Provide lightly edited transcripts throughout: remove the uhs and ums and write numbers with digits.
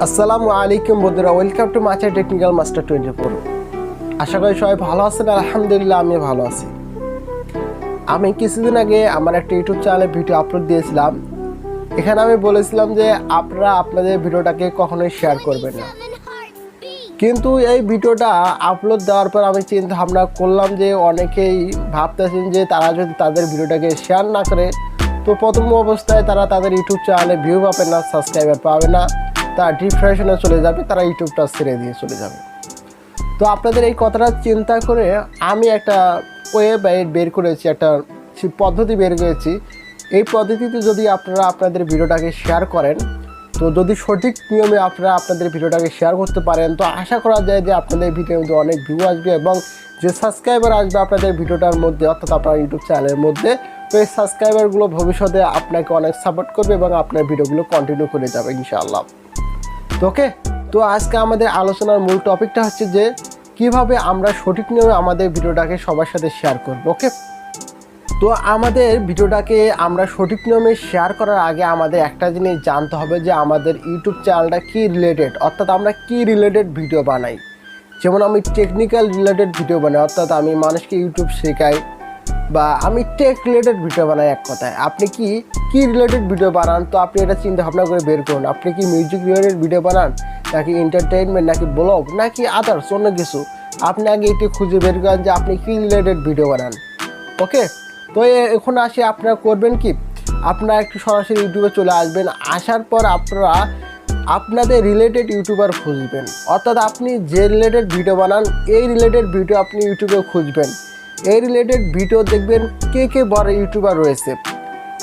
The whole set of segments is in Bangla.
আসসালামু আলাইকুম বন্ধুরা, ওয়েলকাম টু মাচার টেকনিক্যাল মাস্টার 24। আশা করি সবাই ভালো আছেন। আলহামদুলিল্লাহ আমি ভালো আছি। আমি কিছুদিন আগে আমার একটা ইউটিউব চ্যানেলে ভিডিও আপলোড দিয়েছিলাম। এখানে আমি বলেছিলাম যে আপনারা আপনাদের ভিডিওটাকে কখনোই শেয়ার করবেন না, কিন্তু এই ভিডিওটা আপলোড দেওয়ার পর আমি চিন্তা ভাবনা করলাম যে অনেকেই ভাবতেছেন যে তারা যদি তাদের ভিডিওটাকে শেয়ার না করে তো প্রথম অবস্থায় তারা তাদের ইউটিউব চ্যানেলে ভিউ পাবে না, সাবস্ক্রাইবার পাবে না, তারা ডিপ্রেশনে চলে যাবে, তারা ইউটিউবটা ছেড়ে দিয়ে চলে যাবে। তো আপনাদের এই কথাটা চিন্তা করে আমি একটা ওয়েবসাইট বের করেছি, একটা পদ্ধতি বের করেছি। এই পদ্ধতিতে যদি আপনারা আপনাদের ভিডিওটাকে শেয়ার করেন, তো যদি সঠিক নিয়মে আপনারা আপনাদের ভিডিওটাকে শেয়ার করতে পারেন, তো আশা করা যায় যে আপনাদের ভিডিওর মধ্যে অনেক ভিউ আসবে এবং যে সাবস্ক্রাইবার আসবে আপনাদের ভিডিওটার মধ্যে, অর্থাৎ আপনার ইউটিউব চ্যানেলের মধ্যে, তো এই সাবস্ক্রাইবারগুলো ভবিষ্যতে আপনাকে অনেক সাপোর্ট করবে এবং আপনার ভিডিওগুলো কন্টিনিউ করে যাবে ইনশাআল্লাহ। ওকে, তো আজকে আমাদের আলোচনার মূল টপিকটা হচ্ছে যে কিভাবে আমরা সঠিক নিয়মে আমাদের ভিডিওটাকে সবার সাথে শেয়ার করব। ওকে, তো আমাদের ভিডিওটাকে আমরা সঠিক নিয়মে শেয়ার করার আগে আমাদের একটা জিনিস জানতে হবে যে আমাদের ইউটিউব চ্যানেলটা কী রিলেটেড, অর্থাৎ আমরা কী রিলেটেড ভিডিও বানাই। যেমন আমি টেকনিক্যাল রিলেটেড ভিডিও বানাই, অর্থাৎ আমি মানুষকে ইউটিউব শেখাই, বা আমি টেক রিলেটেড ভিডিও বানাই। এক কথায় আপনি কি রিলেটেড ভিডিও বানান, তো আপনি এটা চিন্তা ভাবনা করে বের করুন। আপনি কি মিউজিক রিলেটেড ভিডিও বানান, নাকি এন্টারটেইনমেন্ট, নাকি ব্লগ, নাকি আদার্স অন্য কিছু? আপনি আগে এটি খুঁজে বের করেন যে আপনি কি রিলেটেড ভিডিও বানান। ওকে, তো এখন আসি, আপনারা করবেন কি, আপনারা একটু সরাসরি ইউটিউবে চলে আসবেন। আসার পর আপনারা আপনাদের রিলেটেড ইউটিউবার খুঁজবেন, অর্থাৎ আপনি যে রিলেটেড ভিডিও বানান এই রিলেটেড ভিডিও আপনি ইউটিউবে খুঁজবেন। এই রিলেটেড ভিডিও দেখবেন কে বড় ইউটিউবার রয়েছে।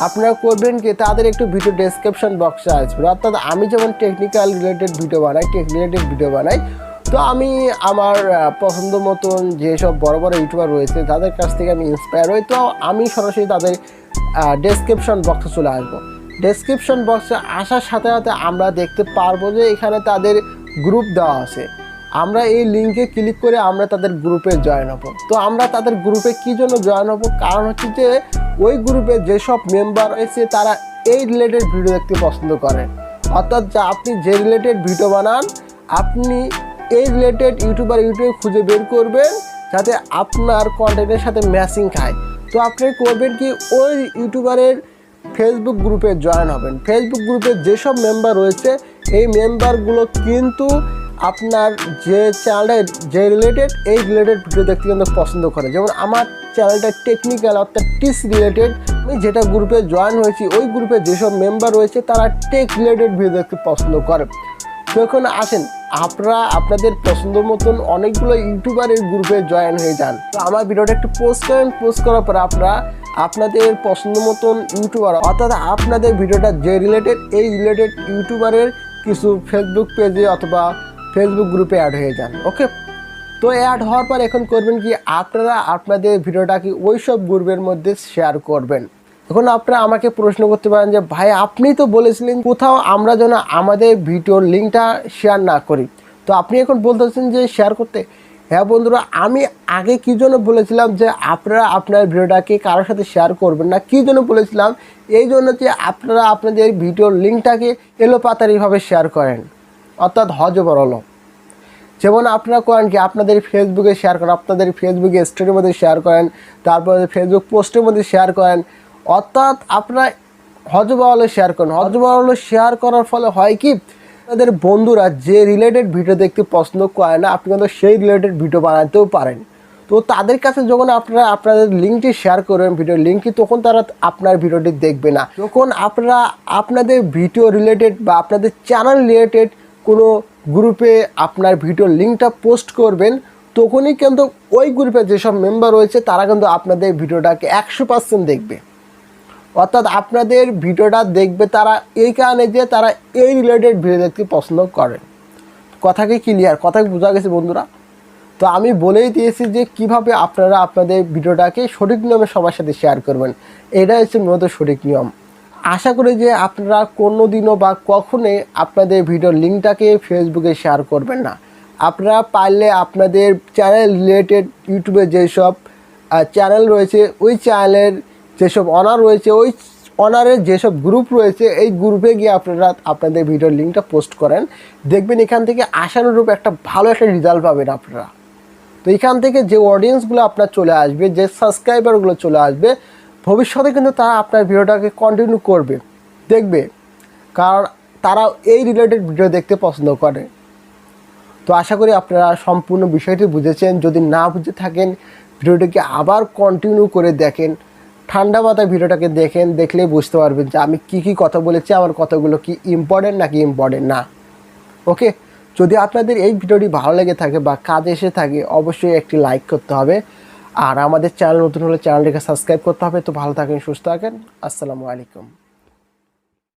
আপনারা করবেন কি, তাদের একটু ভিডিও ডেসক্রিপশন বক্সে আসবে। অর্থাৎ আমি যেমন টেকনিক্যাল রিলেটেড ভিডিও বানাই, টেক রিলেটেড ভিডিও বানাই, তো আমি আমার পছন্দ মতন যেসব বড় বড় ইউটিউবার রয়েছে তাদের কাছ থেকে আমি ইন্সপায়ার হই, তো আমি সরাসরি তাদের ডেসক্রিপশন বক্সে চলে আসবো। ডেসক্রিপশন বক্সে আসার সাথে সাথে আমরা দেখতে পারবো যে এখানে তাদের গ্রুপ দেওয়া আছে। আমরা এই লিঙ্কে ক্লিক করে আমরা তাদের গ্রুপে জয়েন হব। তো আমরা তাদের গ্রুপে কী জন্য জয়েন হব, কারণ হচ্ছে যে ওই গ্রুপে যেসব মেম্বার রয়েছে তারা এই রিলেটেড ভিডিও দেখতে পছন্দ করে। অর্থাৎ যা আপনি যে রিলেটেড ভিডিও বানান আপনি এই রিলেটেড ইউটিউবে খুঁজে বের করবেন যাতে আপনার কন্টেন্টের সাথে ম্যাচিং খায়। তো আপনি করবেন কি, ওই ইউটিউবারের ফেসবুক গ্রুপে জয়েন হবেন। ফেসবুক গ্রুপে যেসব মেম্বার রয়েছে এই মেম্বারগুলো কিন্তু আপনার যে চ্যানেলটা যে রিলেটেড এই রিলেটেড ভিডিও দেখতে কিন্তু পছন্দ করে। যেমন আমার চ্যানেলটা টেকনিক্যাল, অর্থাৎ টিস রিলেটেড। আমি যেটা গ্রুপে জয়েন হয়েছি ওই গ্রুপে যেসব মেম্বার রয়েছে তারা টেক রিলেটেড ভিডিও দেখতে পছন্দ করে। তো এখন আসেন, আপনারা আপনাদের পছন্দ মতন অনেকগুলো ইউটিউবারের গ্রুপে জয়েন হয়ে যান। তো আমার ভিডিওটা একটু পোস্ট করেন, পোস্ট করার পর আপনারা আপনাদের পছন্দ মতন ইউটিউবার, অর্থাৎ আপনাদের ভিডিওটা যে রিলেটেড এই রিলেটেড ইউটিউবারের কিছু ফেসবুক পেজে অথবা ফেসবুক গ্রুপে অ্যাড হয়ে যান। ওকে, তো অ্যাড হওয়ার পর এখন করবেন কি, আপনারা আপনাদের ভিডিওটাকে ওই সব গ্রুপের মধ্যে শেয়ার করবেন। এখন আপনারা আমাকে প্রশ্ন করতে পারেন যে ভাই আপনি তো বলেছিলেন কোথাও আমরা যেন আমাদের ভিডিওর লিঙ্কটা শেয়ার না করি, তো আপনি এখন বলতেছেন যে শেয়ার করতে। হ্যাঁ বন্ধুরা, আমি আগে কী জন্য বলেছিলাম যে আপনারা আপনার ভিডিওটাকে কারোর সাথে শেয়ার করবেন না, কী জন্য বলেছিলাম, এই জন্য যে আপনারা আপনাদের ভিডিওর লিঙ্কটাকে এলোপাতাড়িভাবে শেয়ার করেন, অর্থাৎ হজবরল। যেমন আপনারা করেন কি, আপনাদের ফেসবুকে শেয়ার করেন, আপনাদের ফেসবুকে স্টোরির মধ্যে শেয়ার করেন, তারপরে ফেসবুক পোস্টের মধ্যে শেয়ার করেন, অর্থাৎ আপনারা হজবরল শেয়ার করেন। হজবরল শেয়ার করার ফলে হয় কি, আপনাদের বন্ধুরা যে রিলেটেড ভিডিও দেখতে পছন্দ করে না আপনি কিন্তু সেই রিলেটেড ভিডিও বানাতেও পারেন। তো তাদের কাছে যখন আপনারা আপনাদের লিঙ্কটি শেয়ার করবেন, ভিডিও লিঙ্কটি, তখন তারা আপনার ভিডিওটি দেখবে না। যখন আপনারা আপনাদের ভিডিও রিলেটেড বা আপনাদের চ্যানেল রিলেটেড কোনো গ্রুপে আপনার ভিডিও লিঙ্কটা পোস্ট করবেন, তখনই কিন্তু ওই গ্রুপে যেসব মেম্বার রয়েছে তারা কিন্তু আপনাদের ভিডিওটাকে 100% দেখবে। অর্থাৎ আপনাদের ভিডিওটা দেখবে তারা এই কারণে যে তারা এই রিলেটেড ভিডিও দেখতে পছন্দ করে। কথা কি ক্লিয়ার? কথা বোঝা গেছে বন্ধুরা? তো আমি বলেই দিয়েছি যে কিভাবে আপনারা আপনাদের ভিডিওটাকে সঠিক নিয়মে সবার সাথে শেয়ার করবেন। এটা হচ্ছে মূলত সঠিক নিয়ম। আশা করি যে আপনারা কোনো দিনও বা কখনোই আপনাদের ভিডিওর লিঙ্কটাকে ফেসবুকে শেয়ার করবেন না। আপনারা পারলে আপনাদের চ্যানেল রিলেটেড ইউটিউবে যেসব চ্যানেল রয়েছে ওই চ্যানেলের যেসব অনার রয়েছে ওই অনারের যেসব গ্রুপ রয়েছে এই গ্রুপে গিয়ে আপনারা আপনাদের ভিডিওর লিঙ্কটা পোস্ট করেন, দেখবেন এখান থেকে আশানুরূপ একটা ভালো একটা রেজাল্ট পাবেন আপনারা। তো এখান থেকে যে অডিয়েন্সগুলো আপনার চলে আসবে, যে সাবস্ক্রাইবারগুলো চলে আসবে, ভবিষ্যতে কিন্তু তারা আপনার ভিডিওটাকে কন্টিনিউ করবে, দেখবে, কারণ তারা এই রিলেটেড ভিডিও দেখতে পছন্দ করে। তো আশা করি আপনারা সম্পূর্ণ বিষয়টি বুঝেছেন। যদি না বুঝে থাকেন, ভিডিওটিকে আবার কন্টিনিউ করে দেখেন, ঠান্ডা মাথায় ভিডিওটাকে দেখেন, দেখলেই বুঝতে পারবেন যে আমি কি কথা বলেছি, আমার কথাগুলো কি ইম্পর্টেন্ট নাকি ইম্পর্টেন্ট না। ওকে, যদি আপনাদের এই ভিডিওটি ভালো লেগে থাকে বা কাজে এসে থাকে, অবশ্যই একটি লাইক করতে হবে। আর আমাদের চ্যানেল নতুন হলে চ্যানেলটিকে সাবস্ক্রাইব করতে হবে। তো ভালো থাকেন, সুস্থ থাকেন, আসসালামু আলাইকুম।